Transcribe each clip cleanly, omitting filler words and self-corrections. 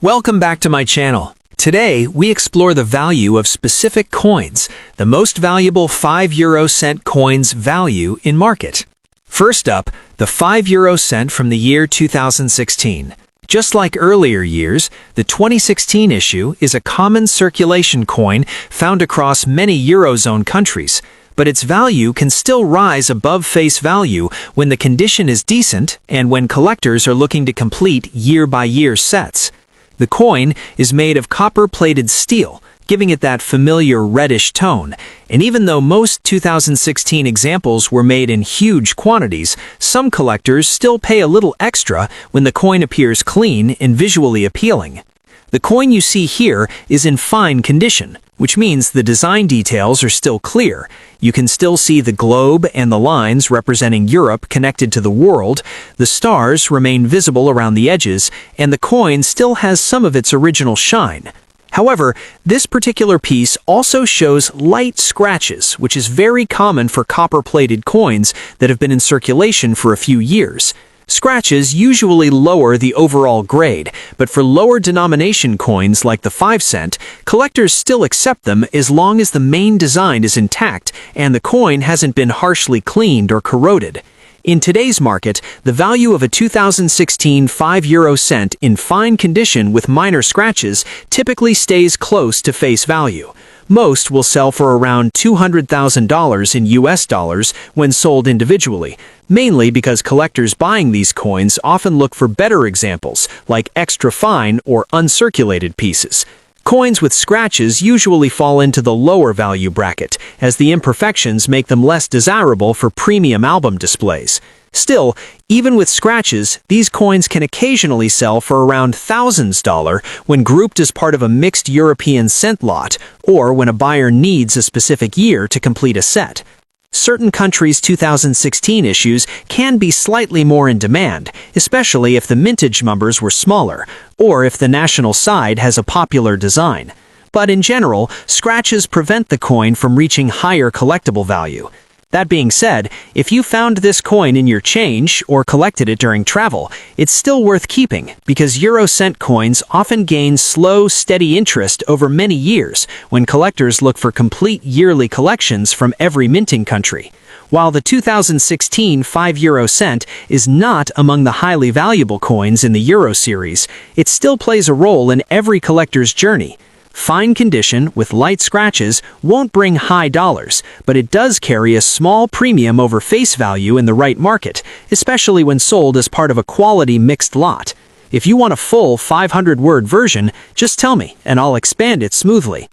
Welcome back to my channel. Today, we explore the value of specific coins, the most valuable 5 euro cent coins value in market. First up, the 5 euro cent from the year 2016. Just like earlier years, the 2016 issue is a common circulation coin found across many Eurozone countries, but its value can still rise above face value when the condition is decent and when collectors are looking to complete year-by-year sets. The coin is made of copper-plated steel, giving it that familiar reddish tone, and even though most 2016 examples were made in huge quantities, some collectors still pay a little extra when the coin appears clean and visually appealing. The coin you see here is in fine condition, which means the design details are still clear. You can still see the globe and the lines representing Europe connected to the world, the stars remain visible around the edges, and the coin still has some of its original shine. However, this particular piece also shows light scratches, which is very common for copper-plated coins that have been in circulation for a few years. Scratches usually lower the overall grade, but for lower denomination coins like the 5 cent, collectors still accept them as long as the main design is intact and the coin hasn't been harshly cleaned or corroded. In today's market, the value of a 2016 5 euro cent in fine condition with minor scratches typically stays close to face value. Most will sell for around $200,000 in US dollars when sold individually, mainly because collectors buying these coins often look for better examples, like extra fine or uncirculated pieces. Coins with scratches usually fall into the lower value bracket, as the imperfections make them less desirable for premium album displays. Still, even with scratches, these coins can occasionally sell for around thousands dollars when grouped as part of a mixed European cent lot, or when a buyer needs a specific year to complete a set. Certain countries' 2016 issues can be slightly more in demand, especially if the mintage numbers were smaller, or if the national side has a popular design. But in general, scratches prevent the coin from reaching higher collectible value. That being said, if you found this coin in your change or collected it during travel, it's still worth keeping because euro cent coins often gain slow, steady interest over many years when collectors look for complete yearly collections from every minting country. While the 2016 5 euro cent is not among the highly valuable coins in the Euro series, it still plays a role in every collector's journey. Fine condition with light scratches won't bring high dollars, but it does carry a small premium over face value in the right market, especially when sold as part of a quality mixed lot. If you want a full 500-word version, just tell me, and I'll expand it smoothly.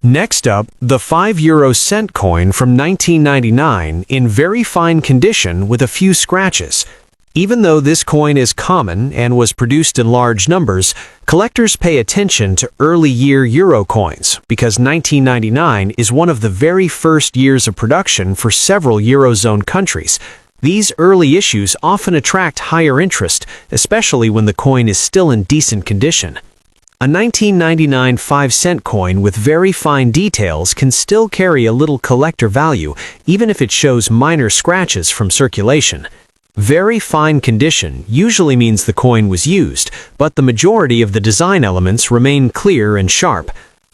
Next up, the 5 euro cent coin from 1999 in very fine condition with a few scratches. Even though this coin is common and was produced in large numbers, collectors pay attention to early year euro coins because 1999 is one of the very first years of production for several Eurozone countries. These early issues often attract higher interest, especially when the coin is still in decent condition. A 1999 5 cent coin with very fine details can still carry a little collector value, even if it shows minor scratches from circulation. Very fine condition usually means the coin was used, but the majority of the design elements remain clear and sharp.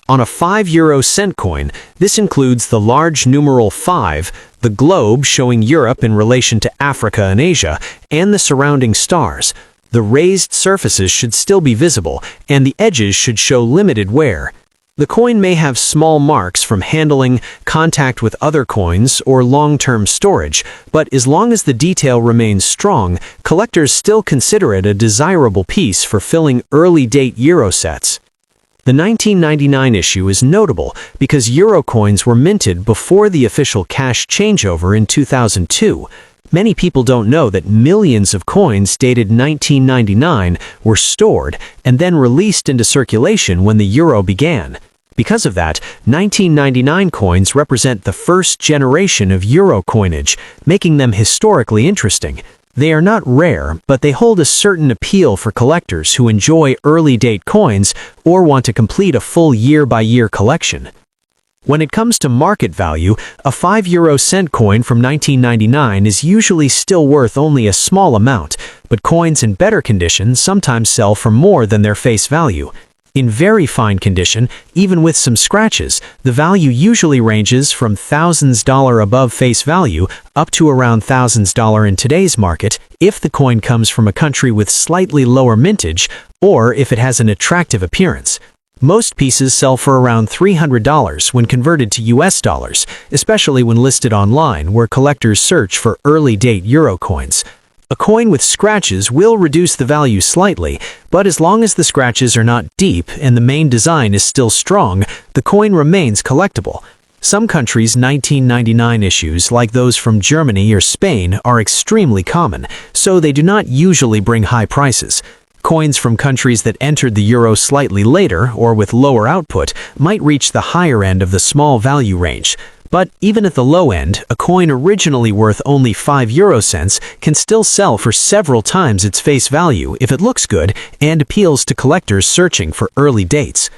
On a 5 euro cent coin, this includes the large numeral 5, the globe showing Europe in relation to Africa and Asia, and the surrounding stars. The raised surfaces should still be visible, and the edges should show limited wear. The coin may have small marks from handling, contact with other coins, or long-term storage, but as long as the detail remains strong, collectors still consider it a desirable piece for filling early-date Euro sets. The 1999 issue is notable because Euro coins were minted before the official cash changeover in 2002. Many people don't know that millions of coins dated 1999 were stored and then released into circulation when the euro began. Because of that, 1999 coins represent the first generation of euro coinage, making them historically interesting. They are not rare, but they hold a certain appeal for collectors who enjoy early-date coins or want to complete a full year-by-year collection. When it comes to market value, a 5 euro cent coin from 1999 is usually still worth only a small amount, but but coins in better condition sometimes sell for more than their face value. In very fine condition, even with some scratches, the value usually ranges from thousands dollar above face value up to around thousands dollar in today's market if the coin comes from a country with slightly lower mintage or if it has an attractive appearance. Most pieces sell for around $300 when converted to US dollars, especially when listed online where collectors search for early-date euro coins. A coin with scratches will reduce the value slightly, but as long as the scratches are not deep and the main design is still strong, the coin remains collectible. Some countries' 1999 issues, like those from Germany or Spain, are extremely common, so they do not usually bring high prices. Coins from countries that entered the euro slightly later or with lower output might reach the higher end of the small value range. But even at the low end, a coin originally worth only 5 euro cents can still sell for several times its face value if it looks good and appeals to collectors searching for early dates.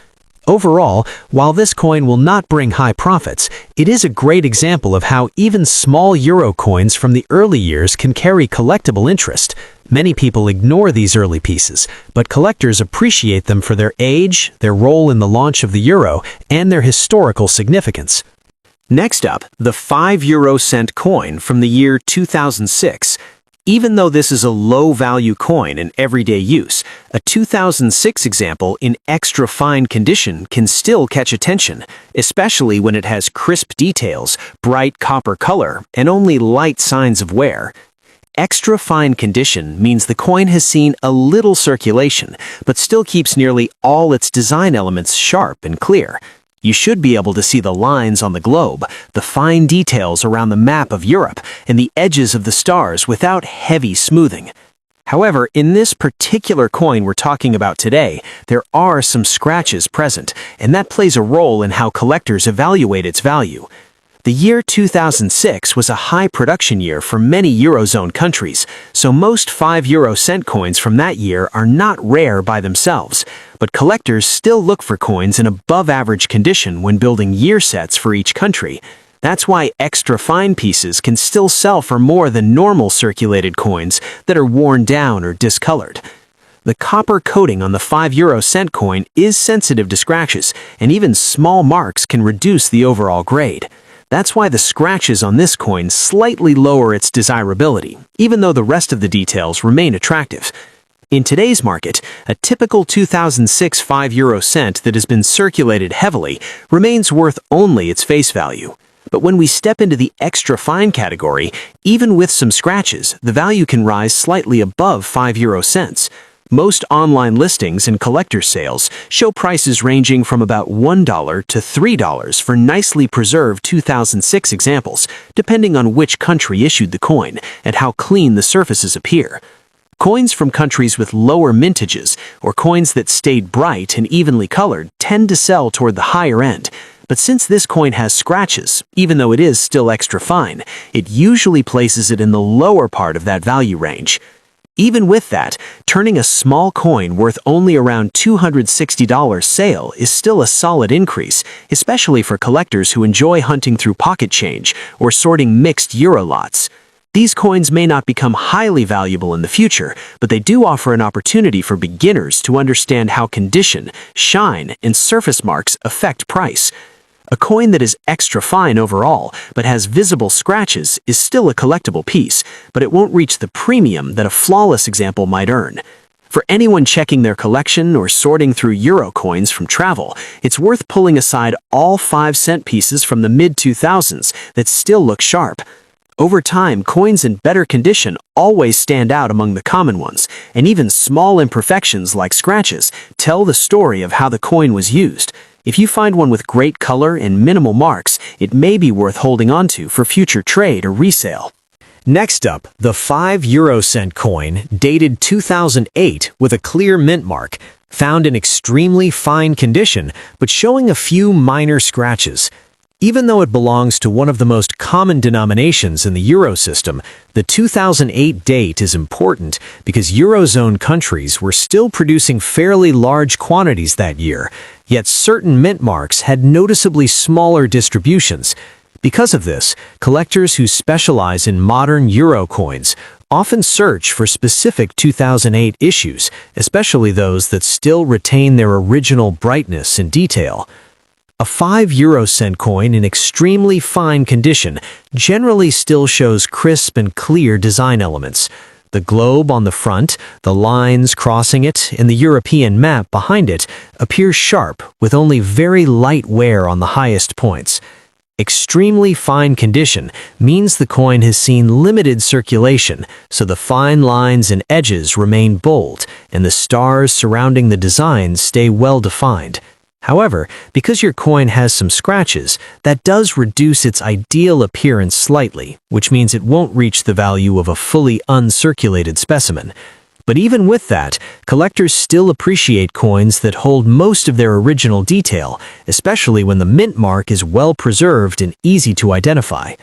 Overall, while this coin will not bring high profits, it is a great example of how even small euro coins from the early years can carry collectible interest. Many people ignore these early pieces, but collectors appreciate them for their age, their role in the launch of the euro, and their historical significance. Next up, the 5 euro cent coin from the year 2006. Even though this is a low-value coin in everyday use, a 2006 example in extra fine condition can still catch attention, especially when it has crisp details, bright copper color, and only light signs of wear. Extra fine condition means the coin has seen a little circulation, but still keeps nearly all its design elements sharp and clear. You should be able to see the lines on the globe, the fine details around the map of Europe, and the edges of the stars without heavy smoothing. However, in this particular coin we're talking about today, there are some scratches present, and that plays a role in how collectors evaluate its value. The year 2006 was a high production year for many Eurozone countries, so most 5 euro cent coins from that year are not rare by themselves, but collectors still look for coins in above-average condition when building year sets for each country. That's why extra fine pieces can still sell for more than normal circulated coins that are worn down or discolored. The copper coating on the 5 euro cent coin is sensitive to scratches, and even small marks can reduce the overall grade. That's why the scratches on this coin slightly lower its desirability, even though the rest of the details remain attractive. In today's market, a typical 2006 5 euro cent that has been circulated heavily remains worth only its face value. But when we step into the extra fine category, even with some scratches, the value can rise slightly above 5 euro cents. Most online listings and collector sales show prices ranging from about $1 to $3 for nicely preserved 2006 examples, depending on which country issued the coin and how clean the surfaces appear. Coins from countries with lower mintages or coins that stayed bright and evenly colored tend to sell toward the higher end. But since this coin has scratches, even though it is still extra fine, it usually places it in the lower part of that value range. Even with that, turning a small coin worth only around $260 sale is still a solid increase, especially for collectors who enjoy hunting through pocket change or sorting mixed euro lots. These coins may not become highly valuable in the future, but they do offer an opportunity for beginners to understand how condition, shine, and surface marks affect price. A coin that is extra fine overall, but has visible scratches, is still a collectible piece, but it won't reach the premium that a flawless example might earn. For anyone checking their collection or sorting through euro coins from travel, it's worth pulling aside all 5-cent pieces from the mid-2000s that still look sharp. Over time, coins in better condition always stand out among the common ones, and even small imperfections like scratches tell the story of how the coin was used. If you find one with great color and minimal marks, it may be worth holding onto for future trade or resale. Next up, the 5 euro cent coin, dated 2008 with a clear mint mark, found in extremely fine condition, but showing a few minor scratches. Even though it belongs to one of the most common denominations in the euro system, the 2008 date is important because Eurozone countries were still producing fairly large quantities that year, yet certain mint marks had noticeably smaller distributions. Because of this, collectors who specialize in modern euro coins often search for specific 2008 issues, especially those that still retain their original brightness and detail. A 5 euro-cent coin in extremely fine condition generally still shows crisp and clear design elements. The globe on the front, the lines crossing it, and the European map behind it appear sharp with only very light wear on the highest points. Extremely fine condition means the coin has seen limited circulation, so the fine lines and edges remain bold, and the stars surrounding the design stay well defined. However, because your coin has some scratches, that does reduce its ideal appearance slightly, which means it won't reach the value of a fully uncirculated specimen. But even with that, collectors still appreciate coins that hold most of their original detail, especially when the mint mark is well preserved and easy to identify.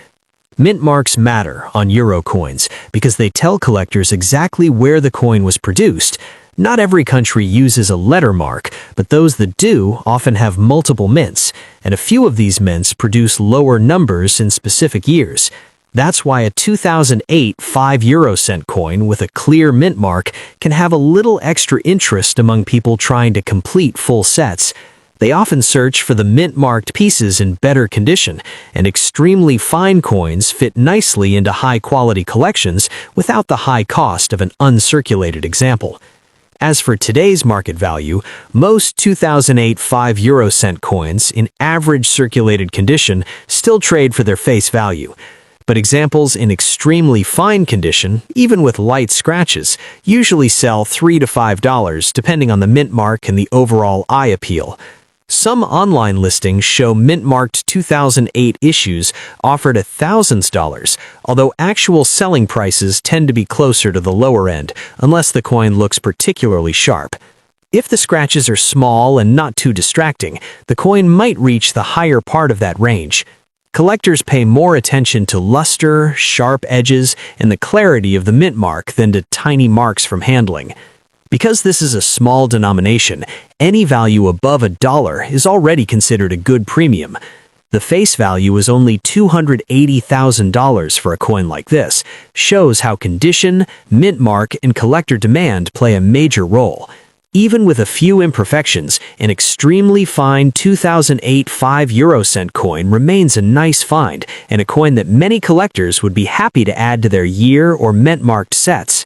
Mint marks matter on euro coins because they tell collectors exactly where the coin was produced. Not every country uses a letter mark, but those that do often have multiple mints, and a few of these mints produce lower numbers in specific years. That's why a 2008 5 euro-cent coin with a clear mint mark can have a little extra interest among people trying to complete full sets. They often search for the mint-marked pieces in better condition, and extremely fine coins fit nicely into high-quality collections without the high cost of an uncirculated example. As for today's market value, most 2008 5 euro-cent coins in average circulated condition still trade for their face value. But examples in extremely fine condition, even with light scratches, usually sell $3 to $5 depending on the mint mark and the overall eye appeal. Some online listings show mint-marked 2008 issues offered $1,000, although actual selling prices tend to be closer to the lower end, unless the coin looks particularly sharp. If the scratches are small and not too distracting, the coin might reach the higher part of that range. Collectors pay more attention to luster, sharp edges, and the clarity of the mint mark than to tiny marks from handling. Because this is a small denomination, any value above $1 is already considered a good premium. The face value is only $280,000 for a coin like this, shows how condition, mint mark, and collector demand play a major role. Even with a few imperfections, an extremely fine 2008 5 euro-cent coin remains a nice find and a coin that many collectors would be happy to add to their year or mint-marked sets.